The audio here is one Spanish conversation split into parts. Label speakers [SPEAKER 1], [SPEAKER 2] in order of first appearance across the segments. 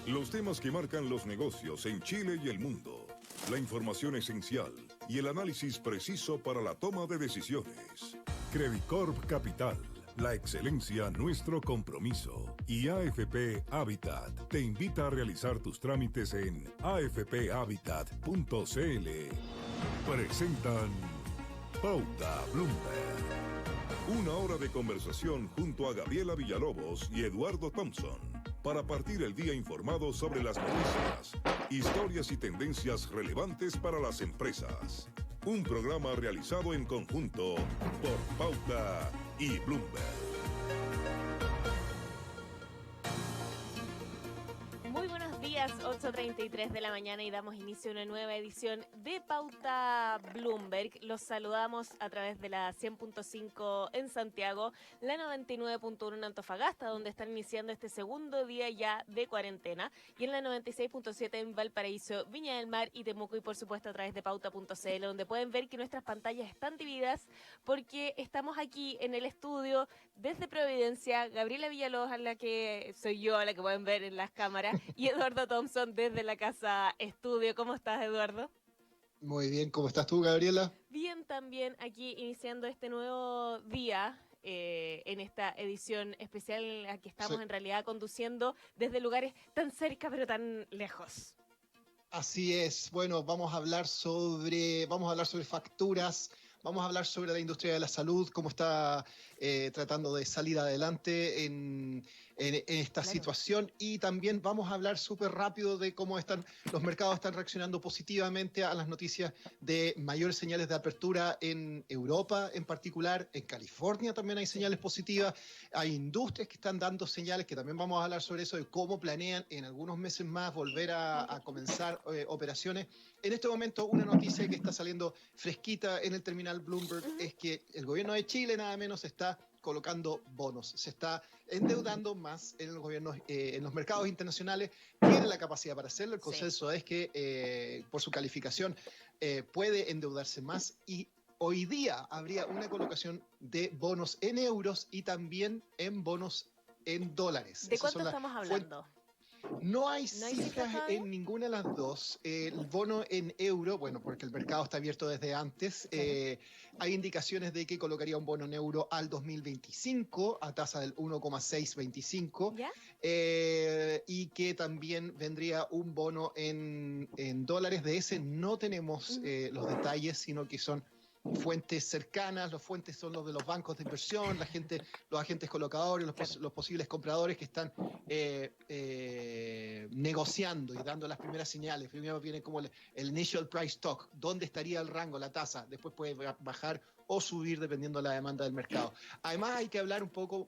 [SPEAKER 1] Los temas que marcan los negocios en Chile y el mundo. La información esencial y el análisis preciso para la toma de decisiones. Credicorp Capital. La excelencia nuestro compromiso. Y AFP Habitat te invita a realizar tus trámites en afphabitat.cl. Presentan Pauta Bloomberg. Una hora de conversación junto a Gabriela Villalobos y Eduardo Thompson para partir el día informado sobre las noticias, historias y tendencias relevantes para las empresas. Un programa realizado en conjunto por Pauta y Bloomberg.
[SPEAKER 2] Muy buenos días, 8:33 de la mañana y damos inicio a una nueva edición de Pauta Bloomberg. Los saludamos a través de la 100.5 en Santiago, la 99.1 en Antofagasta, donde están iniciando este segundo día ya de cuarentena, y en la 96.7 en Valparaíso, Viña del Mar y Temuco, y por supuesto a través de pauta.cl, donde pueden ver que nuestras pantallas están divididas porque estamos aquí en el estudio desde Providencia, Gabriela Villalobos, a la que soy yo, a la que pueden ver en las cámaras, y Eduardo Thompson desde la casa estudio. ¿Cómo estás, Eduardo?
[SPEAKER 3] Muy bien, ¿cómo estás tú, Gabriela?
[SPEAKER 2] Bien, también aquí iniciando este nuevo día en esta edición especial en la que estamos
[SPEAKER 3] Sí.
[SPEAKER 2] en realidad conduciendo desde lugares tan cerca pero tan lejos.
[SPEAKER 3] Así es. Bueno, vamos a hablar sobre facturas, vamos a hablar sobre la industria de la salud, cómo está tratando de salir adelante en esta
[SPEAKER 2] Claro.
[SPEAKER 3] situación, y también vamos a hablar súper rápido de cómo los mercados están reaccionando positivamente a las noticias de mayores señales de apertura en Europa en particular. En California también hay señales positivas, hay industrias que están dando señales, que también vamos a hablar sobre eso, de cómo planean en algunos meses más volver a comenzar operaciones. En este momento, una noticia que está saliendo fresquita en el terminal Bloomberg es que el gobierno de Chile nada menos está colocando bonos, se está endeudando más en el gobierno, en los mercados internacionales, tiene la capacidad para hacerlo. El consenso es que por su calificación puede endeudarse más, y hoy día habría una colocación de bonos en euros y también en bonos en dólares.
[SPEAKER 2] ¿De cuánto estamos hablando?
[SPEAKER 3] No hay
[SPEAKER 2] ¿No hay cifras
[SPEAKER 3] cifras
[SPEAKER 2] todavía?
[SPEAKER 3] en ninguna de las dos. El bono en euro, bueno, porque el mercado está abierto desde antes,
[SPEAKER 2] Claro.
[SPEAKER 3] hay indicaciones de que colocaría un bono en euro al 2025 a tasa del 1,625,
[SPEAKER 2] ¿Ya?
[SPEAKER 3] y que también vendría un bono en dólares. De ese no tenemos los detalles, sino que son fuentes cercanas. Los fuentes son los de los bancos de inversión, los agentes colocadores, los posibles compradores que están negociando y dando las primeras señales. Primero viene como el initial price talk, dónde estaría el rango, la tasa, después puede bajar o subir dependiendo de la demanda del mercado. Además hay que hablar un poco,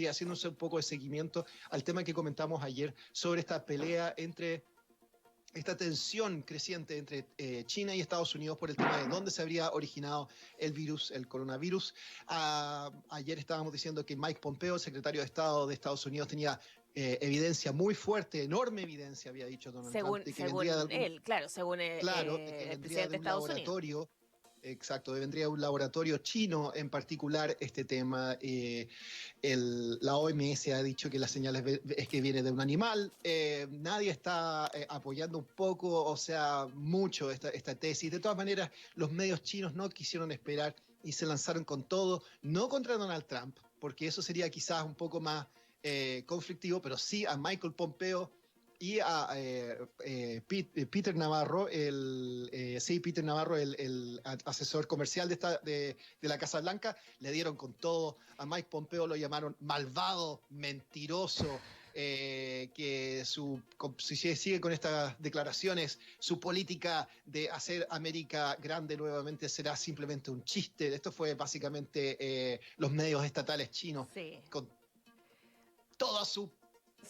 [SPEAKER 3] haciéndose un poco de seguimiento al tema que comentamos ayer sobre esta pelea esta tensión creciente entre China y Estados Unidos por el tema de dónde se habría originado el coronavirus. Ayer estábamos diciendo que Mike Pompeo, el secretario de Estado de Estados Unidos, tenía evidencia muy fuerte, enorme evidencia, había dicho Donald
[SPEAKER 2] Según,
[SPEAKER 3] Trump, de que
[SPEAKER 2] según
[SPEAKER 3] vendría de algún,
[SPEAKER 2] él, claro, según
[SPEAKER 3] de que
[SPEAKER 2] el
[SPEAKER 3] vendría
[SPEAKER 2] presidente
[SPEAKER 3] de
[SPEAKER 2] de
[SPEAKER 3] un
[SPEAKER 2] Estados Unidos.
[SPEAKER 3] laboratorio. Exacto, vendría un laboratorio chino en particular este tema. La OMS ha dicho que las señales es que viene de un animal. Nadie está apoyando un poco, o sea, mucho esta tesis. De todas maneras, los medios chinos no quisieron esperar y se lanzaron con todo, no contra Donald Trump, porque eso sería quizás un poco más conflictivo, pero sí a Michael Pompeo y a Peter Navarro, Peter Navarro, el asesor comercial de la Casa Blanca. Le dieron con todo. A Mike Pompeo lo llamaron malvado, mentiroso, que si sigue con estas declaraciones, su política de hacer América grande nuevamente será simplemente un chiste. Esto fue básicamente los medios estatales chinos,
[SPEAKER 2] Sí.
[SPEAKER 3] con toda su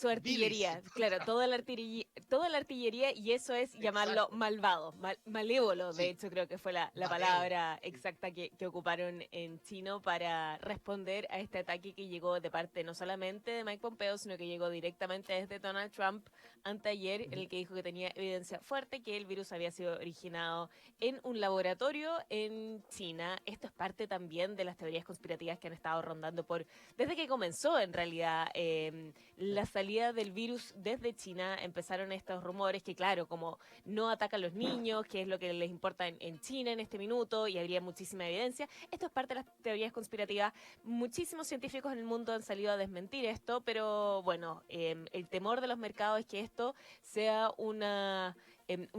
[SPEAKER 2] Artillería,
[SPEAKER 3] bilis.
[SPEAKER 2] claro, toda la artillería, y eso es llamarlo
[SPEAKER 3] Exacto.
[SPEAKER 2] malvado, malévolo, de
[SPEAKER 3] Sí,
[SPEAKER 2] hecho creo que fue la
[SPEAKER 3] malévolo.
[SPEAKER 2] palabra exacta que ocuparon en chino para responder a este ataque que llegó de parte no solamente de Mike Pompeo, sino que llegó directamente desde Donald Trump anteayer, en el que dijo que tenía evidencia fuerte que el virus había sido originado en un laboratorio en China. Esto es parte también de las teorías conspirativas que han estado rondando desde que comenzó en realidad la salida salida del virus desde China empezaron estos rumores que, claro, como no atacan a los niños, que es lo que les importa en China en este minuto, y habría muchísima evidencia. Esto es parte de las teorías conspirativas. Muchísimos científicos en el mundo han salido a desmentir esto, pero bueno, el temor de los mercados es que esto sea un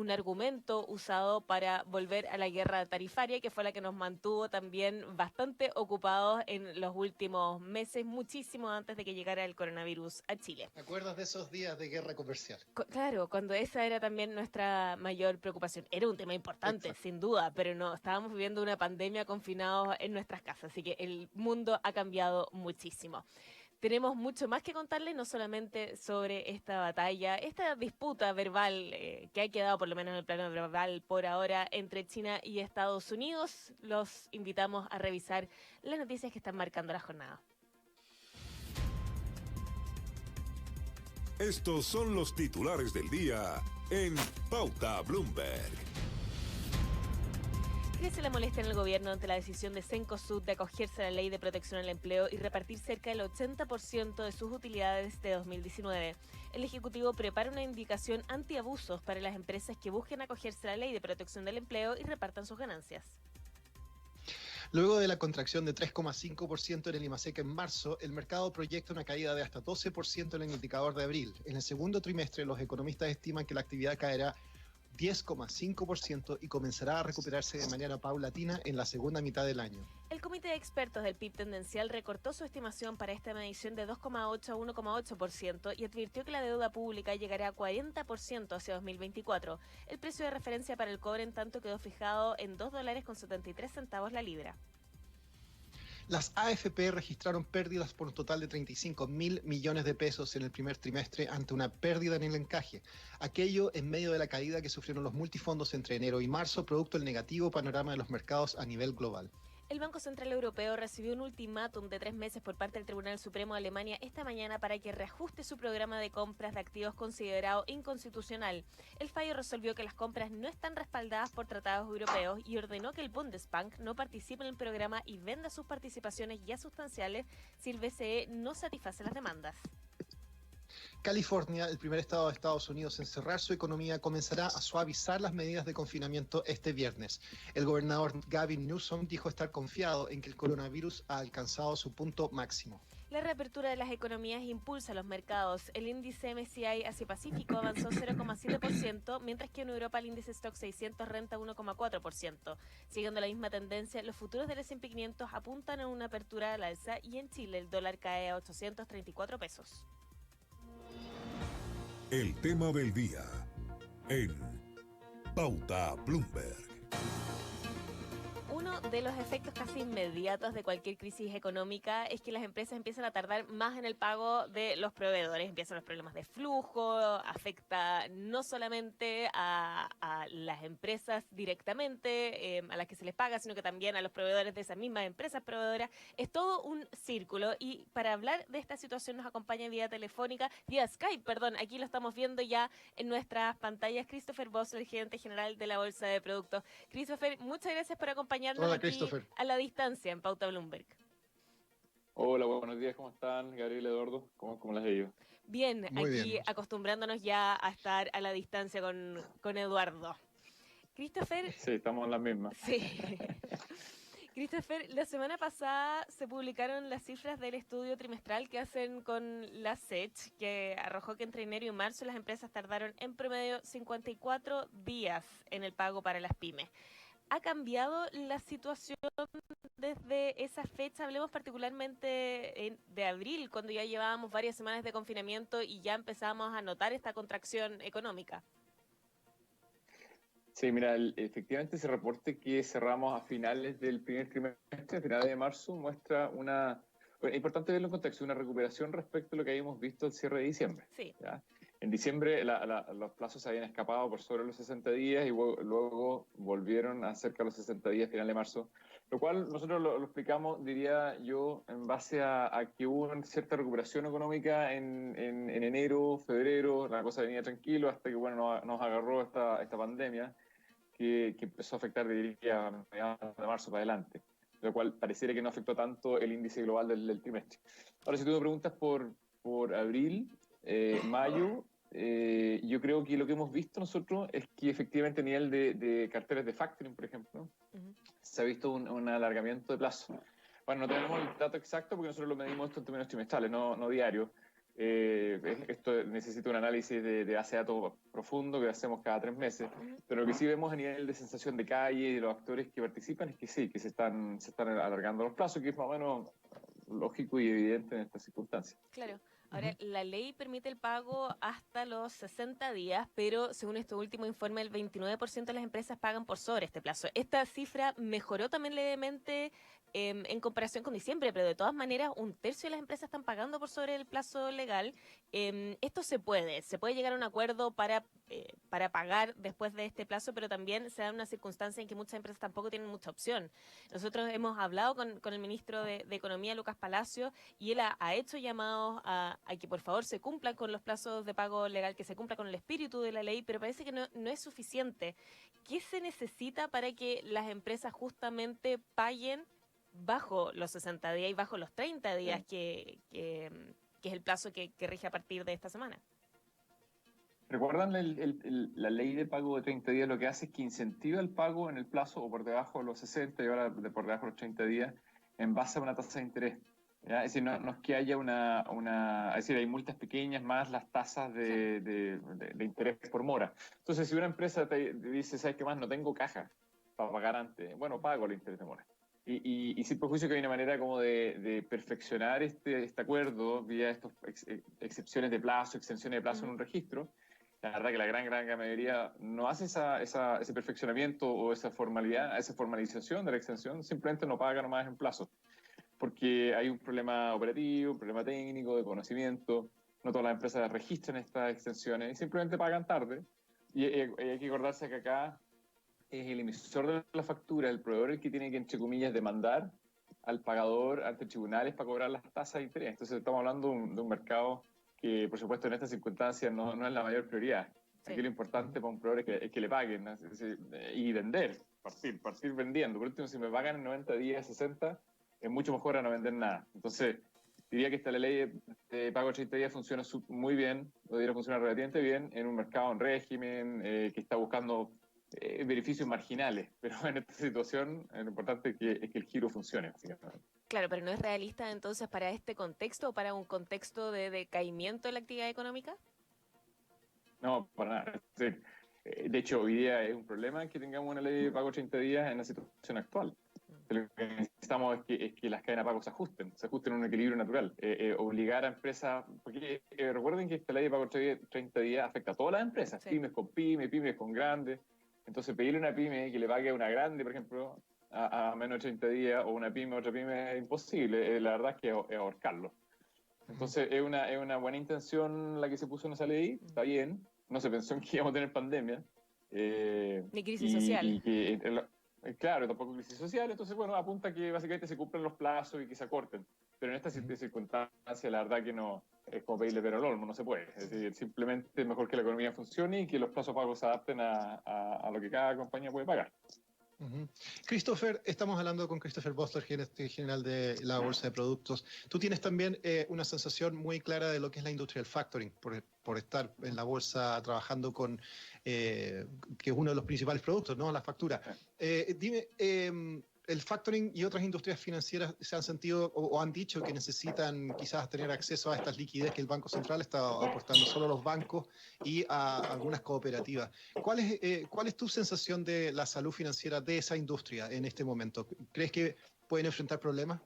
[SPEAKER 2] argumento usado para volver a la guerra tarifaria, que fue la que nos mantuvo también bastante ocupados en los últimos meses, muchísimo antes de que llegara el coronavirus a Chile.
[SPEAKER 3] ¿Te acuerdas de esos días de guerra comercial?
[SPEAKER 2] Claro, cuando esa era también nuestra mayor preocupación. Era un tema importante,
[SPEAKER 3] Exacto.
[SPEAKER 2] sin duda, pero no, estábamos viviendo una pandemia confinados en nuestras casas, así que el mundo ha cambiado muchísimo. Tenemos mucho más que contarles, no solamente sobre esta batalla, esta disputa verbal que ha quedado, por lo menos en el plano verbal por ahora, entre China y Estados Unidos. Los invitamos a revisar las noticias que están marcando la jornada.
[SPEAKER 1] Estos son los titulares del día en Pauta Bloomberg.
[SPEAKER 2] Crece la molestia en el gobierno ante la decisión de Cencosud de acogerse a la Ley de Protección al Empleo y repartir cerca del 80% de sus utilidades de 2019. El Ejecutivo prepara una indicación antiabusos para las empresas que busquen acogerse a la Ley de Protección del Empleo y repartan sus ganancias.
[SPEAKER 3] Luego de la contracción de 3,5% en el IMASEC en marzo, el mercado proyecta una caída de hasta 12% en el indicador de abril. En el segundo trimestre, los economistas estiman que la actividad caerá 10,5% y comenzará a recuperarse de manera paulatina en la segunda mitad del año.
[SPEAKER 2] El comité de expertos del PIB tendencial recortó su estimación para esta medición de 2,8 a 1,8% y advirtió que la deuda pública llegará a 40% hacia 2024. El precio de referencia para el cobre, en tanto, quedó fijado en $2.73 la libra.
[SPEAKER 3] Las AFP registraron pérdidas por un total de 35.000 millones de pesos en el primer trimestre ante una pérdida en el encaje. Aquello en medio de la caída que sufrieron los multifondos entre enero y marzo, producto del negativo panorama de los mercados a nivel global.
[SPEAKER 2] El Banco Central Europeo recibió un ultimátum de 3 meses por parte del Tribunal Supremo de Alemania esta mañana para que reajuste su programa de compras de activos considerado inconstitucional. El fallo resolvió que las compras no están respaldadas por tratados europeos y ordenó que el Bundesbank no participe en el programa y venda sus participaciones ya sustanciales si el BCE no satisface las demandas.
[SPEAKER 3] California, el primer estado de Estados Unidos en cerrar su economía, comenzará a suavizar las medidas de confinamiento este viernes. El gobernador Gavin Newsom dijo estar confiado en que el coronavirus ha alcanzado su punto máximo.
[SPEAKER 2] La reapertura de las economías impulsa los mercados. El índice MSCI Asia-Pacífico avanzó 0,7%, mientras que en Europa el índice Stock 600 renta 1,4%. Siguiendo la misma tendencia, los futuros del S&P 500 apuntan a una apertura al alza y en Chile el dólar cae a 834 pesos.
[SPEAKER 1] El tema del día en Pauta Bloomberg.
[SPEAKER 2] Uno de los efectos casi inmediatos de cualquier crisis económica es que las empresas empiezan a tardar más en el pago de los proveedores. Empiezan los problemas de flujo, afecta no solamente a las empresas directamente, a las que se les paga, sino que también a los proveedores de esas mismas empresas proveedoras. Es todo un círculo y para hablar de esta situación nos acompaña vía telefónica, vía Skype, perdón, aquí lo estamos viendo ya en nuestras pantallas, Christopher Voss, el gerente general de la Bolsa de Productos. Christopher, muchas gracias por acompañarnos.
[SPEAKER 3] Hola,
[SPEAKER 2] aquí
[SPEAKER 3] Christopher.
[SPEAKER 2] a la distancia en Pauta Bloomberg.
[SPEAKER 4] Hola, buenos días, ¿cómo están? Gabriel, Eduardo, ¿cómo les ha ido?
[SPEAKER 2] Bien,
[SPEAKER 3] Muy
[SPEAKER 2] aquí
[SPEAKER 3] bien.
[SPEAKER 2] acostumbrándonos ya a estar a la distancia con Eduardo. Christopher,
[SPEAKER 4] Sí, estamos en las mismas.
[SPEAKER 2] sí. Christopher, la semana pasada se publicaron las cifras del estudio trimestral que hacen con la SECH, que arrojó que entre enero y marzo las empresas tardaron en promedio 54 días en el pago para las pymes. ¿Ha cambiado la situación desde esa fecha? Hablemos particularmente de abril, cuando ya llevábamos varias semanas de confinamiento y ya empezamos a notar esta contracción económica.
[SPEAKER 4] Sí, mira, efectivamente ese reporte que cerramos a finales del primer trimestre, a finales de marzo, muestra es importante verlo en contexto, una recuperación respecto a lo que habíamos visto al cierre de diciembre.
[SPEAKER 2] Sí.
[SPEAKER 4] ¿Ya? En diciembre los plazos se habían escapado por sobre los 60 días y luego volvieron a cerca de los 60 días a final de marzo, lo cual nosotros lo explicamos, diría yo, en base a que hubo una cierta recuperación económica en enero, febrero, la cosa venía tranquilo hasta que nos agarró esta pandemia que empezó a afectar, diría, a mediados de marzo para adelante, lo cual pareciera que no afectó tanto el índice global del trimestre. Ahora, si tú me preguntas por abril, mayo, yo creo que lo que hemos visto nosotros es que efectivamente a nivel de carteras de factoring, por ejemplo, se ha visto un alargamiento de plazo. Bueno, no tenemos el dato exacto porque nosotros lo medimos esto en términos trimestrales, no diarios. Esto necesita un análisis de base de datos profundo que hacemos cada 3 meses, pero lo que sí vemos a nivel de sensación de calle y de los actores que participan es que sí, que se están alargando los plazos, que es más o menos lógico y evidente en estas circunstancias.
[SPEAKER 2] Claro. Ahora, la ley permite el pago hasta los 60 días, pero según este último informe, el 29% de las empresas pagan por sobre este plazo. Esta cifra mejoró también levemente en comparación con diciembre, pero de todas maneras, un tercio de las empresas están pagando por sobre el plazo legal. Esto se puede llegar a un acuerdo para pagar después de este plazo, pero también se da una circunstancia en que muchas empresas tampoco tienen mucha opción. Nosotros hemos hablado con el ministro de Economía, Lucas Palacio, y él ha hecho llamados a que por favor se cumplan con los plazos de pago legal, que se cumpla con el espíritu de la ley, pero parece que no es suficiente. ¿Qué se necesita para que las empresas justamente paguen bajo los 60 días y bajo los 30 días que es el plazo que rige a partir de esta semana?
[SPEAKER 4] ¿Recuerdan la ley de pago de 30 días? Lo que hace es que incentiva el pago en el plazo o por debajo de los 60 y ahora por debajo de los 30 días en base a una tasa de interés. ¿Ya? Es decir, no es que haya es decir, hay multas pequeñas más las tasas de interés por mora. Entonces, si una empresa te dice, ¿sabes qué más? No tengo caja para pagar antes, bueno, pago el interés de mora. Y sin perjuicio que hay una manera como de perfeccionar este acuerdo vía estas excepciones de plazo, extensiones de plazo en un registro. La verdad que la gran mayoría no hace ese perfeccionamiento o esa formalidad, esa formalización de la extensión, simplemente no paga nomás en plazo. Porque hay un problema operativo, un problema técnico, de conocimiento, no todas las empresas registran estas extensiones y simplemente pagan tarde. Y hay que acordarse que acá es el emisor de la factura, el proveedor, el que tiene que, entre comillas, demandar al pagador ante tribunales para cobrar las tasas de interés. Entonces estamos hablando de un mercado que, por supuesto, en estas circunstancias no es la mayor prioridad. Sí. Aquí lo importante para un proveedor es que le paguen, ¿no? Y vender, partir vendiendo. Por último, si me pagan en 90 días, 60, es mucho mejor a no vender nada. Entonces, diría que esta ley de pago de 30 días funciona muy bien, debería funcionar relativamente bien en un mercado en régimen que está buscando beneficios marginales, pero en esta situación lo importante es que el giro funcione.
[SPEAKER 2] Claro, pero ¿no es realista entonces para este contexto o para un contexto de decaimiento de la actividad económica?
[SPEAKER 4] No, para nada. Sí. De hecho, hoy día es un problema que tengamos una ley de pago 30 días en la situación actual. Lo que necesitamos es que las cadenas de pago se ajusten a un equilibrio natural. Obligar a empresas, porque recuerden que esta ley de pago 30 días afecta a todas las empresas, sí. pymes con grandes. Entonces, pedirle a una pyme que le pague a una grande, por ejemplo, a menos de 30 días, o una pyme a otra pyme, es imposible. La verdad es que es ahorcarlo. Entonces, es una buena intención la que se puso en esa ley, está bien. No se pensó en que íbamos a tener pandemia.
[SPEAKER 2] Ni crisis social.
[SPEAKER 4] Claro, tampoco crisis social. Entonces, bueno, apunta que básicamente se cumplan los plazos y que se acorten. Pero en esta circunstancia, la verdad que no es como pedirle pero al olmo, no se puede. Es decir, simplemente es mejor que la economía funcione y que los plazos pagos se adapten a lo que cada compañía puede pagar.
[SPEAKER 3] Christopher, estamos hablando con Christopher Bostler, gerente general de la Bolsa de Productos. Tú tienes también una sensación muy clara de lo que es la industria del factoring, por estar en la bolsa trabajando con, que es uno de los principales productos, ¿no? La factura. Dime, el factoring y otras industrias financieras se han sentido o han dicho que necesitan quizás tener acceso a estas liquidez que el Banco Central está aportando solo a los bancos y a algunas cooperativas. ¿Cuál es tu sensación de la salud financiera de esa industria en este momento? ¿Crees que pueden enfrentar problemas?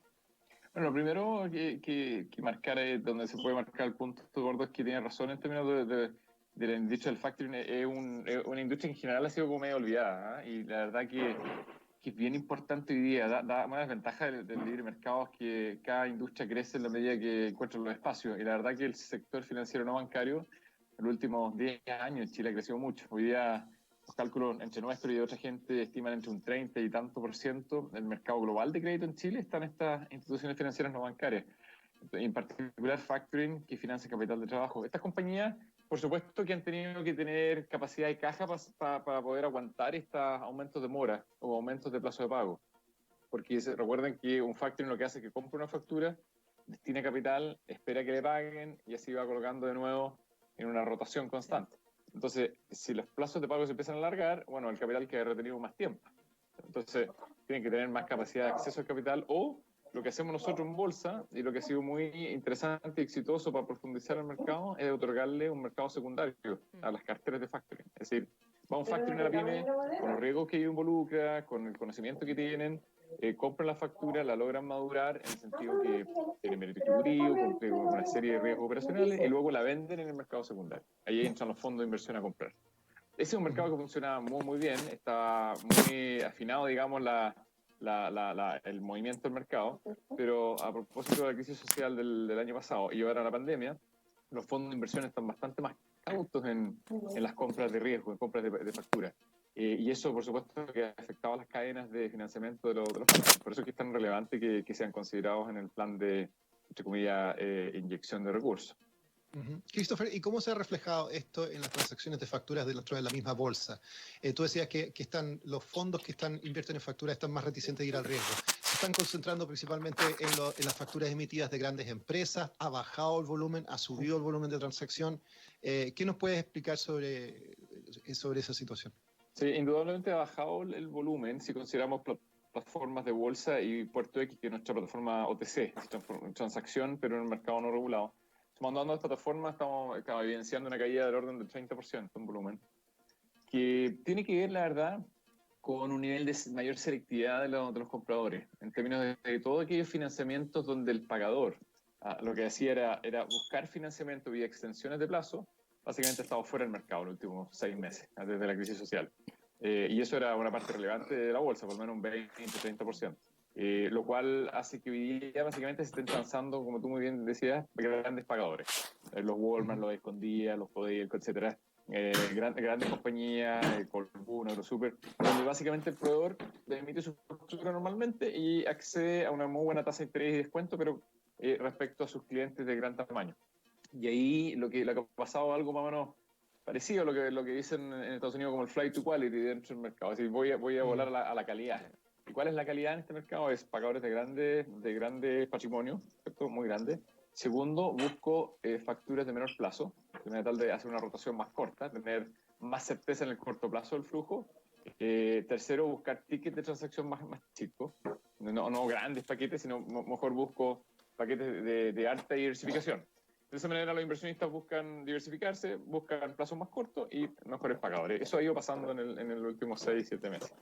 [SPEAKER 4] Bueno, lo primero que marcar donde se puede marcar el punto gordo es que tiene razón en términos de la industria del factoring. Es una industria que en general ha sido como medio olvidada, ¿eh? Y la verdad que es bien importante hoy día. Da una desventaja del libre mercado es que cada industria crece en la medida que encuentra los espacios. Y la verdad que el sector financiero no bancario en los últimos 10 años en Chile ha crecido mucho. Hoy día los cálculos entre nuestro y de otra gente estiman entre un 30 y tanto % del mercado global de crédito en Chile están estas instituciones financieras no bancarias. En particular factoring, que financia capital de trabajo. Estas compañías, por supuesto que han tenido que tener capacidad de caja para poder aguantar estos aumentos de mora o aumentos de plazo de pago. Porque recuerden que un factoring lo que hace es que compra una factura destina capital, espera que le paguen y así va colocando de nuevo en una rotación constante. Entonces, si los plazos de pago se empiezan a alargar, bueno, el capital queda retenido más tiempo. Entonces, tienen que tener más capacidad de acceso al capital, o lo que hacemos nosotros en bolsa, y lo que ha sido muy interesante y exitoso para profundizar el mercado, es otorgarle un mercado secundario a las carteras de factoring. Es decir, va un factoring a la pyme con los riesgos que involucra, con el conocimiento que tienen, compran la factura, la logran madurar en el sentido que tiene mérito ejecutivo, cumple con una serie de riesgos operacionales y luego la venden en el mercado secundario. Ahí entran los fondos de inversión a comprar. Ese es un mercado que funciona muy, muy bien, está muy afinado, digamos, el movimiento del mercado, pero a propósito de la crisis social del año pasado y ahora la pandemia, los fondos de inversión están bastante más cautos en las compras de riesgo, en compras de factura. Y eso, por supuesto, que ha afectado a las cadenas de financiamiento de los fondos. Por eso es que es tan relevante que sean considerados en el plan de, entre comillas, inyección de recursos.
[SPEAKER 3] Christopher, ¿y cómo se ha reflejado esto en las transacciones de facturas dentro de la misma bolsa? Tú decías que los fondos que invierten en facturas están más reticentes de ir al riesgo. ¿Se están concentrando principalmente en las facturas emitidas de grandes empresas? ¿Ha bajado el volumen? ¿Ha subido el volumen de transacción? ¿Qué nos puedes explicar sobre esa situación?
[SPEAKER 4] Sí, indudablemente ha bajado el volumen si consideramos plataformas de bolsa y Puerto X, que es nuestra plataforma OTC, transacción, pero en el mercado no regulado. Mandando a las plataformas estamos evidenciando una caída del orden del 30% en volumen, que tiene que ver, la verdad, con un nivel de mayor selectividad de los compradores, en términos de todos aquellos financiamientos donde el pagador lo que hacía era buscar financiamiento vía extensiones de plazo. Básicamente ha estado fuera del mercado los últimos 6 meses, desde la crisis social. Y eso era una parte relevante de la bolsa, por lo menos un 20-30%. Lo cual hace que hoy día básicamente se estén transando, como tú muy bien decías, grandes pagadores. Los Walmart, los Escondidas, los Codelco, etcétera. Grandes compañías, Colbún, Eurosuper, donde básicamente el proveedor le emite su factura normalmente y accede a una muy buena tasa de interés y descuento, pero respecto a sus clientes de gran tamaño. Y ahí lo que ha pasado algo más o menos parecido a lo que dicen en Estados Unidos como el flight to quality dentro del mercado. Es decir, voy a volar a la calidad. ¿Y cuál es la calidad en este mercado? Es pagadores de grandes patrimonios, ¿cierto? Muy grandes. Segundo, busco facturas de menor plazo, de manera tal de hacer una rotación más corta, tener más certeza en el corto plazo del flujo. Tercero, buscar tickets de transacción más chicos, no grandes paquetes, sino mejor busco paquetes de alta diversificación. De esa manera los inversionistas buscan diversificarse, buscan plazos más cortos y mejores pagadores. Eso ha ido pasando en los últimos 6-7 meses.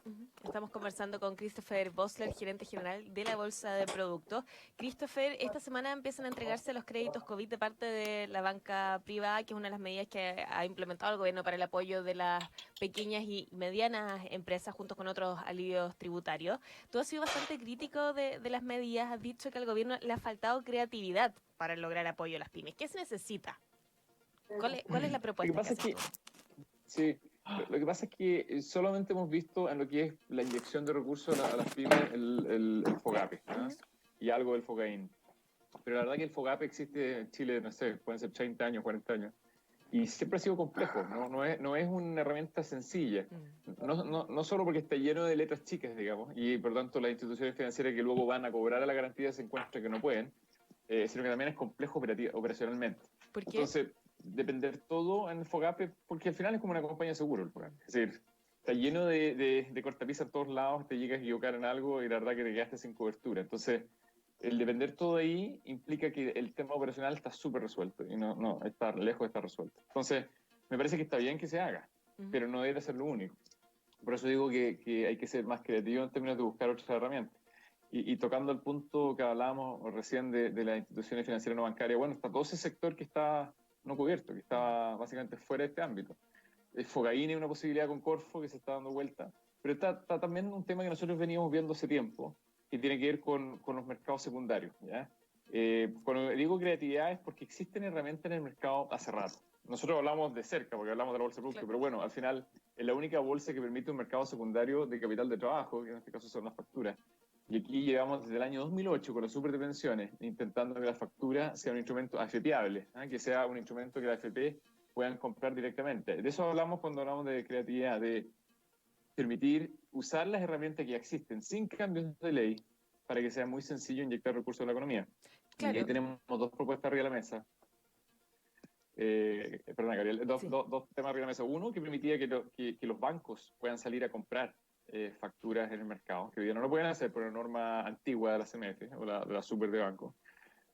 [SPEAKER 2] Estamos conversando con Christopher Bosler, gerente general de la Bolsa de Productos. Christopher, esta semana empiezan a entregarse los créditos COVID de parte de la banca privada, que es una de las medidas que ha implementado el gobierno para el apoyo de las pequeñas y medianas empresas junto con otros alivios tributarios. Tú has sido bastante crítico de las medidas, has dicho que al gobierno le ha faltado creatividad para lograr apoyo a las pymes. ¿Qué se necesita? ¿Cuál es la propuesta?
[SPEAKER 4] Lo que pasa es que, sí, lo que pasa es que solamente hemos visto en lo que es la inyección de recursos a las pymes el FOGAPE, ¿no? Y algo del FOGAIN. Pero la verdad que el FOGAPE existe en Chile, no sé, pueden ser 30 años, 40 años. Y siempre ha sido complejo, no es una herramienta sencilla. No solo porque está lleno de letras chicas, digamos, y por tanto las instituciones financieras que luego van a cobrar a la garantía se encuentran que no pueden, sino que también es complejo operacionalmente.
[SPEAKER 2] ¿Por qué?
[SPEAKER 4] Entonces, depender todo en el FOGAPE, porque al final es como una compañía de seguro el FOGAPE. Es decir, está lleno de cortapisas en todos lados, te llegas a equivocar en algo y la verdad que te quedaste sin cobertura. Entonces, el depender todo ahí implica que el tema operacional está súper resuelto y no está lejos de estar resuelto. Entonces, me parece que está bien que se haga, pero no debe ser lo único. Por eso digo que hay que ser más creativo en términos de buscar otras herramientas. Y tocando el punto que hablábamos recién de las instituciones financieras no bancarias, bueno, está todo ese sector que está no cubierto, que está básicamente fuera de este ámbito. Fogaín es una posibilidad con Corfo que se está dando vuelta, pero está también un tema que nosotros veníamos viendo hace tiempo, que tiene que ver con los mercados secundarios, ¿ya? Cuando digo creatividad es porque existen herramientas en el mercado hace rato. Nosotros hablamos de cerca, porque hablamos de la bolsa de productos, pero bueno, al final es la única bolsa que permite un mercado secundario de capital de trabajo, que en este caso son las facturas. Y aquí llevamos desde el año 2008 con las super de pensiones, intentando que la factura sea un instrumento afeteable, ¿eh? Que sea un instrumento que la AFP puedan comprar directamente. De eso hablamos cuando hablamos de creatividad, de permitir usar las herramientas que ya existen sin cambios de ley para que sea muy sencillo inyectar recursos a la economía.
[SPEAKER 2] Claro.
[SPEAKER 4] Y ahí tenemos dos propuestas arriba de la mesa. Perdona, Gabriel, dos temas arriba de la mesa. Uno, que permitía que los bancos puedan salir a comprar facturas en el mercado, que hoy día no lo pueden hacer por la norma antigua de la CMF o de la Super de Banco.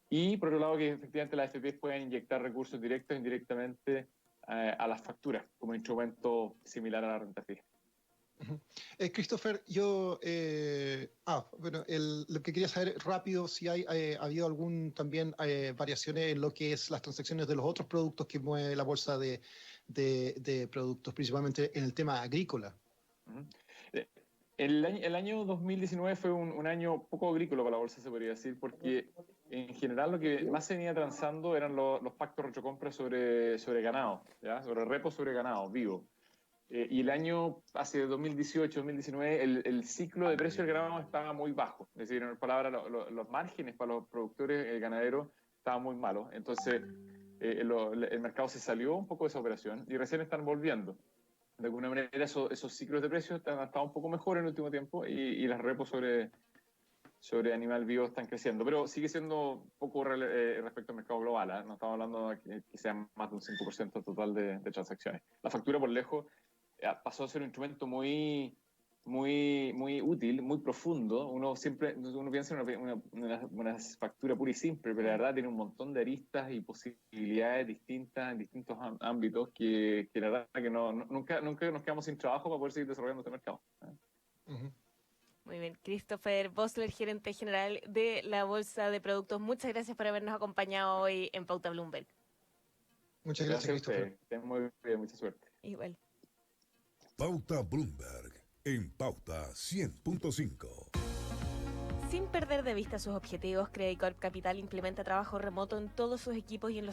[SPEAKER 4] Y por otro lado, que efectivamente las AFPs pueden inyectar recursos directos e indirectamente a las facturas, como instrumento similar a la renta fija.
[SPEAKER 3] Christopher, bueno, lo que quería saber rápido, si ha habido algún también variaciones en lo que es las transacciones de los otros productos que mueve la bolsa de productos, principalmente en el tema agrícola.
[SPEAKER 4] El año 2019 fue un año poco agrícola para la bolsa, se podría decir, porque en general lo que más se venía transando eran los pactos retrocompra sobre ganado, ¿ya? Sobre repos sobre ganado vivo. Y el año, hace 2018-2019, el ciclo de precio del ganado estaba muy bajo. Es decir, en otras palabras, los márgenes para los productores ganaderos estaban muy malos. Entonces, el mercado se salió un poco de esa operación y recién están volviendo. De alguna manera, esos ciclos de precios han estado un poco mejor en el último tiempo y las repos sobre animal vivo están creciendo, pero sigue siendo poco respecto al mercado global, ¿eh? No estamos hablando de que sean más de un 5% total de transacciones. La factura por lejos pasó a ser un instrumento muy útil, muy profundo. Uno piensa en una factura pura y simple, pero la verdad tiene un montón de aristas y posibilidades distintas en distintos ámbitos que la verdad que nunca nos quedamos sin trabajo para poder seguir desarrollando este mercado.
[SPEAKER 2] Muy bien, Christopher Bosler, gerente general de la Bolsa de Productos. Muchas gracias por habernos acompañado hoy en Pauta Bloomberg.
[SPEAKER 3] Muchas gracias, Christopher.
[SPEAKER 4] Estén muy bien, mucha suerte.
[SPEAKER 2] Igual.
[SPEAKER 1] Pauta Bloomberg en Pauta 100.5.
[SPEAKER 2] Sin perder de vista sus objetivos, Credicorp Capital implementa trabajo remoto en todos sus equipos y en los